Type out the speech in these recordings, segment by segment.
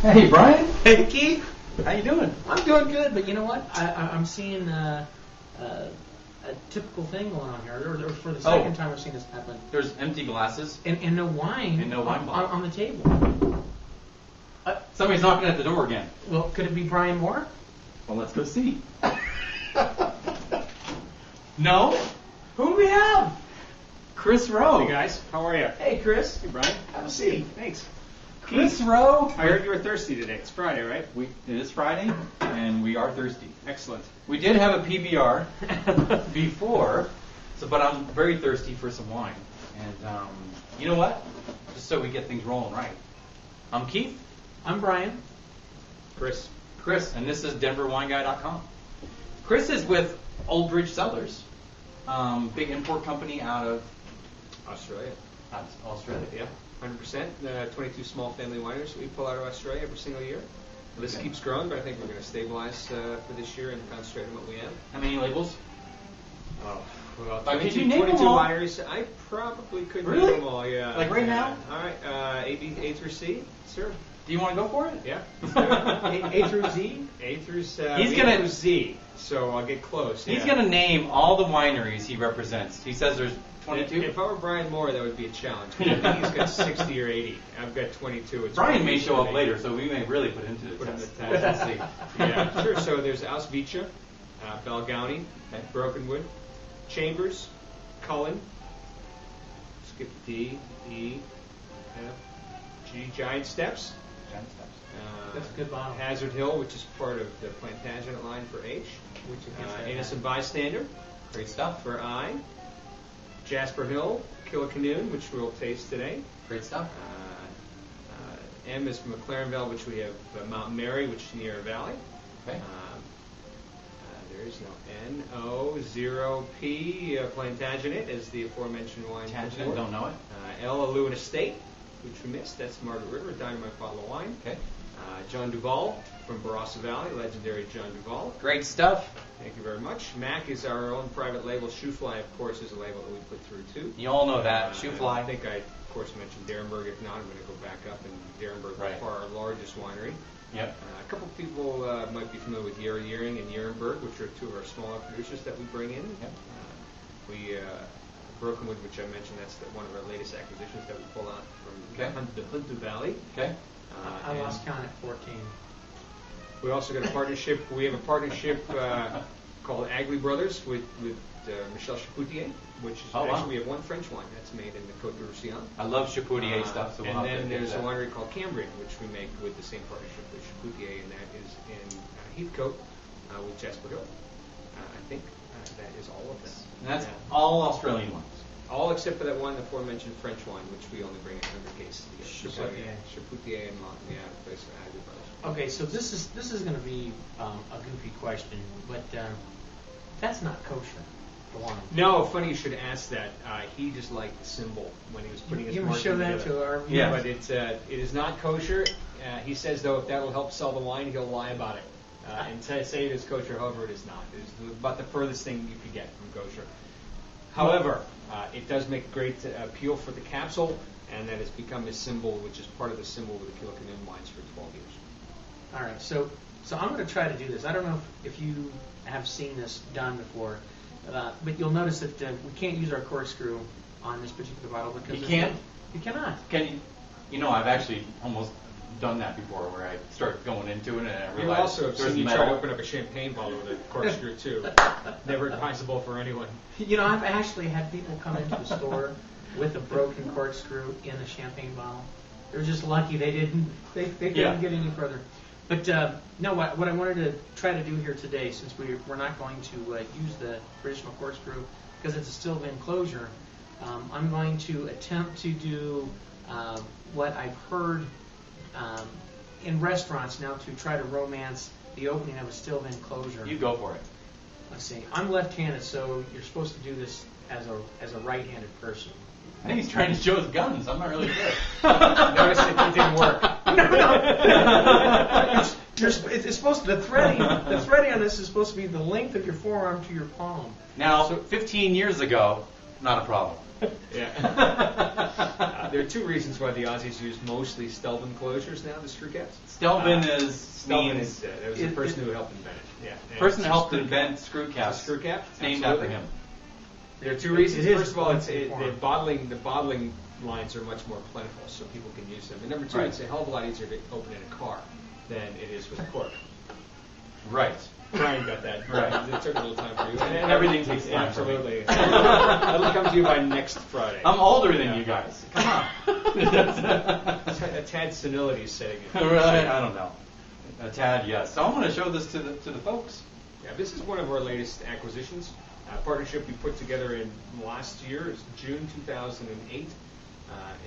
Hey, Brian. Hey, Keith. How you doing? I'm doing good, but you know what? I'm seeing a typical thing going on here. Or for the second time I've seen this happen. There's empty glasses. And no wine. And no wine bottle. On the table. Somebody's knocking at the door again. Well, could it be Brian Moore? Well, let's go see. No? Who do we have? Chris Rowe. Hey guys, how are you? Hey, Chris. Hey Brian. Have a seat. Thanks. Chris Rowe. I heard you were thirsty today. It's Friday, right? It is Friday, and we are thirsty. Excellent. We did have a PBR before, but I'm very thirsty for some wine. And you know what? Just so we get things rolling right. I'm Keith. I'm Brian. Chris. And this is DenverWineGuy.com. Chris is with Old Bridge Cellars, big import company out of Australia. Australia. Yeah, 100%. 22 small family wineries we pull out of Australia every single year. The list keeps growing, but I think we're going to stabilize for this year and concentrate on what we have. How many labels? Oh, well, Could you name 22 them all? wineries. I probably could Really? name them all, yeah. Like right now? All right, A through C, sir. Do you want to go for it? Yeah. A through Z? A through He's gonna- through Z, so I'll get close. He's yeah. going to name all the wineries he represents. He says there's 22. If I were Brian Moore, that would be a challenge. I think he's got 60 or 80. I've got 22. It's Brian may show up 80. later, so we may really put into the Put him test. to the test. Let's see. Yeah, sure. So there's Ausvicha, Balgownie, Okay. Brokenwood, Chambers, Cullen, skip D, E, F, G, Giant Steps. Giant Steps. That's a good bottle. Hazard Hill, which is part of the Plantagenet line for H. Which against that Innocent Bystander Great stuff. for I. Jasper Hill, Kilikanoon, which we'll taste today. Great stuff. M is from McLarenville, which we have Mount Mary, which is near Valley. Okay. There is no N, O, 0, P, Plantagenet, as the aforementioned wine. Plantagenet, before. don't know it. L, Lewin Estate, which we missed. That's Margaret River, Dynamite Bottle of Wine. Okay. John Duval from Barossa Valley, legendary John Duval. Great stuff. Thank you very much. Mac is our own private label. Shoefly, of course, is a label that we put through too. You all know that. Shoe I fly. think I, of course, mentioned Derenberg. If not, I'm going to go back up. And Derenberg by Right. far our largest winery. Yep. A couple of people might be familiar with Yering and Yerenberg, which are two of our smaller producers that we bring in. Yep. Brokenwood, which I mentioned, that's one of our latest acquisitions that we pull out from Okay. the Hunter Valley. Okay. I lost count at 14. We also got a partnership. We have a partnership called Agley Brothers with Michel Chapoutier, which is Oh, wow. actually we have one French wine that's made in the Côte de Roussillon. I love Chapoutier stuff, so we'll and have then to there's get a that. winery called Cambrian, which we make with the same partnership with Chapoutier, and that is in Heathcote with Jasper Hill. I think that is all of them. And that's all Australian ones. All except for that one, the aforementioned French wine, which we only bring in 100 cases to get. Chapoutier. Chapoutier and place for Agley Brothers. Okay, so this is going to be a goofy question, but that's not kosher. The wine. No, funny you should ask that. He just liked the symbol when he was putting his You marketing show that together. to our Yeah. But it is not kosher. He says, though, if that will help sell the wine, he'll lie about it. And say it is kosher, however, it is not. It is about the furthest thing you could get from kosher. However, it does make a great appeal for the capsule, and that has become his symbol, which is part of the symbol with the Kilikanoon wines for 12 years. All right, so I'm going to try to do this. I don't know if you have seen this done before, but you'll notice that we can't use our corkscrew on this particular bottle because You can't? You cannot. Can you? You know, I've actually almost done that before, where I start going into it and I You realize also have there's seen you metal. try to open up a champagne bottle with a corkscrew, too. Never advisable for anyone. You know, I've actually had people come into the store with a broken corkscrew in a champagne bottle. They're just lucky they didn't. They couldn't get any further. But no, what I wanted to try to do here today, since we're not going to use the traditional corkscrew because it's a still vin closure, I'm going to attempt to do what I've heard in restaurants now to try to romance the opening of a still vin closure. You go for it. Let's see. I'm left-handed, so you're supposed to do this as a right-handed person. I think he's trying to show his guns. I'm not really sure. Notice it didn't work. It's supposed to, the threading on this is supposed to be the length of your forearm to your palm. Now, 15 years ago, not a problem. Yeah. There are two reasons why the Aussies use mostly Stelvin closures now, the screw caps. Stelvin Stelvin means there was the person who helped invent it. Yeah. person who helped invent screw It's caps. a screw cap. It's named Absolutely. after him. There are two reasons. It is First of all, the the bottling lines are much more plentiful, so people can use them. And number two, Right. it's a hell of a lot easier to open in a car than it is with a cork. Right. Brian got that. Right. It took a little time for you. And Everything takes time for me. Absolutely. That'll come to you by next Friday. I'm older than Yeah. you guys. Come on. A tad senility is setting in. Right, I don't know. A tad, yes. So I'm going to show this to the folks. Yeah, this is one of our latest acquisitions. A partnership we put together in last year, it's June 2008,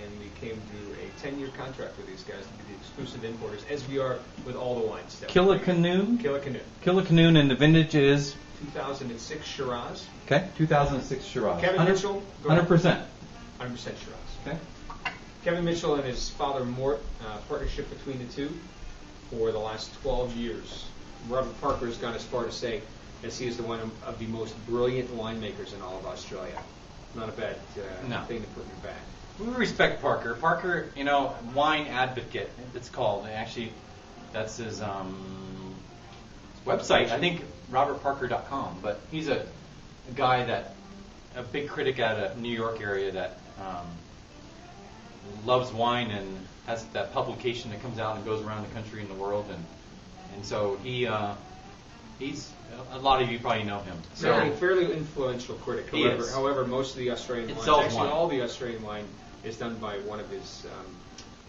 and we came to a 10-year contract with these guys to be the exclusive importers, as we are with all the wines. that we bring in. Kilikanoon. Kilikanoon. Kilikanoon, and the vintage is 2006 Shiraz. okay. 2006 Shiraz. Kevin Mitchell. Go ahead. 100%. 100% Shiraz. Okay. Kevin Mitchell and his father Mort, partnership between the two for the last 12 years. Robert Parker has gone as far to say, as he is the one of the most brilliant winemakers in all of Australia. Not a bad No. thing to put in your bag. We respect Parker. Parker, wine advocate, it's called. Actually, that's his website. I think robertparker.com. But he's a guy a big critic out of New York area that loves wine and has that publication that comes out and goes around the country and the world. And so he's a lot of you probably know him. So Fairly influential critic. He is. However, most of the Australian It wines, sells actually wine. all the Australian wine, is done by one of his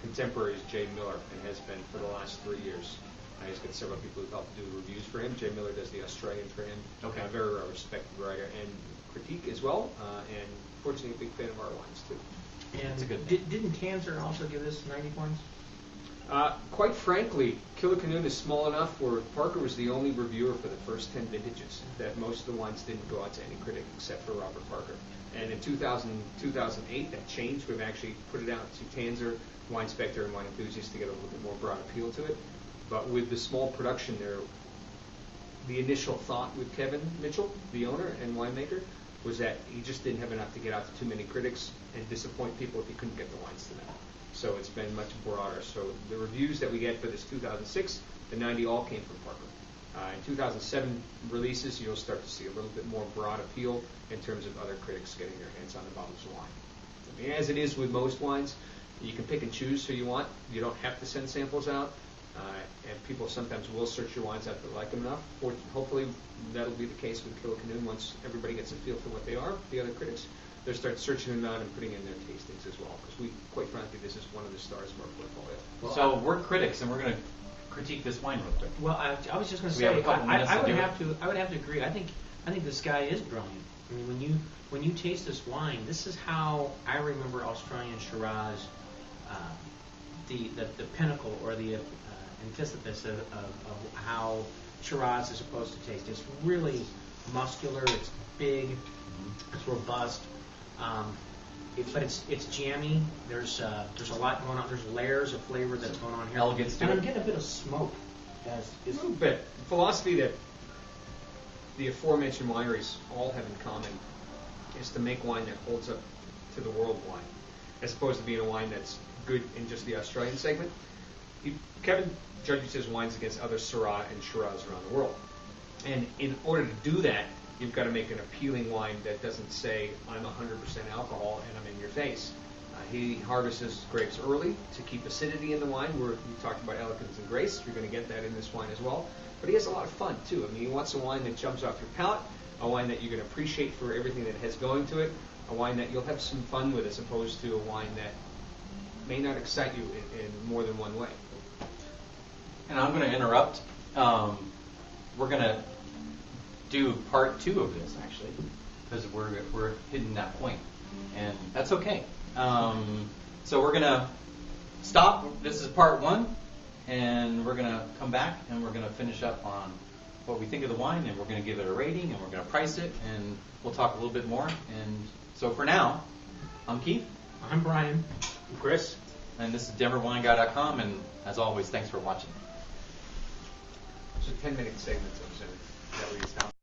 contemporaries, Jay Miller, and has been for the last 3 years. He's got several people who help do reviews for him. Jay Miller does the Australian for him. Okay. A very respected writer and critique as well, and fortunately a big fan of our wines too. And That's a good didn't Tanzer also give us 90 points? Quite frankly, Kilikanoon is small enough where Parker was the only reviewer for the first 10 vintages, that most of the wines didn't go out to any critic except for Robert Parker. And in 2008, that changed. We've actually put it out to Tanzer, Wine Spectre, and Wine Enthusiasts to get a little bit more broad appeal to it. But with the small production there, the initial thought with Kevin Mitchell, the owner and winemaker, was that he just didn't have enough to get out to too many critics and disappoint people if he couldn't get the wines to them. So it's been much broader. So the reviews that we get for this 2006, the 90 all came from Parker. In 2007 releases, you'll start to see a little bit more broad appeal in terms of other critics getting their hands on the bottles of wine. I mean, as it is with most wines, you can pick and choose who you want. You don't have to send samples out. And people sometimes will search your wines out if they like them enough. Hopefully that'll be the case with Kilikanoon once everybody gets a feel for what they are, the other critics. They'll start searching them out and putting in their tastings as well. Because quite frankly, this is one of the stars of our portfolio. So we're critics, and we're going to critique this wine real quick. Well, I was just going to We have say, a couple minutes I to would do it. have to agree. I think this guy is brilliant. I mean, when you taste this wine, this is how I remember Australian Shiraz, the pinnacle or the antithesis of how Shiraz is supposed to taste. It's really muscular. It's big. It's robust. But it's jammy. There's a lot going on. There's layers of flavor that's going on here. Elegance to and it. I'm getting a bit of smoke. A little bit. The philosophy that the aforementioned wineries all have in common is to make wine that holds up to the world wine, as opposed to being a wine that's good in just the Australian segment. Kevin judges his wines against other Syrah and Shiraz around the world. And in order to do that, you've got to make an appealing wine that doesn't say, I'm 100% alcohol and I'm in your face. He harvests grapes early to keep acidity in the wine. We talked about elegance and grace. You're going to get that in this wine as well. But he has a lot of fun, too. I mean, he wants a wine that jumps off your palate, a wine that you're going to appreciate for everything that it has going to it, a wine that you'll have some fun with as opposed to a wine that may not excite you in more than one way. And I'm going to interrupt. We're going to do part 2 of this, actually, because we're hitting that point. And that's okay. So we're going to stop. This is part 1. And we're going to come back and we're going to finish up on what we think of the wine. And we're going to give it a rating. And we're going to price it. And we'll talk a little bit more. And so for now, I'm Keith. I'm Brian. I'm Chris. And this is DenverWineGuy.com. And as always, thanks for watching. It's a 10-minute segment, so that we stop.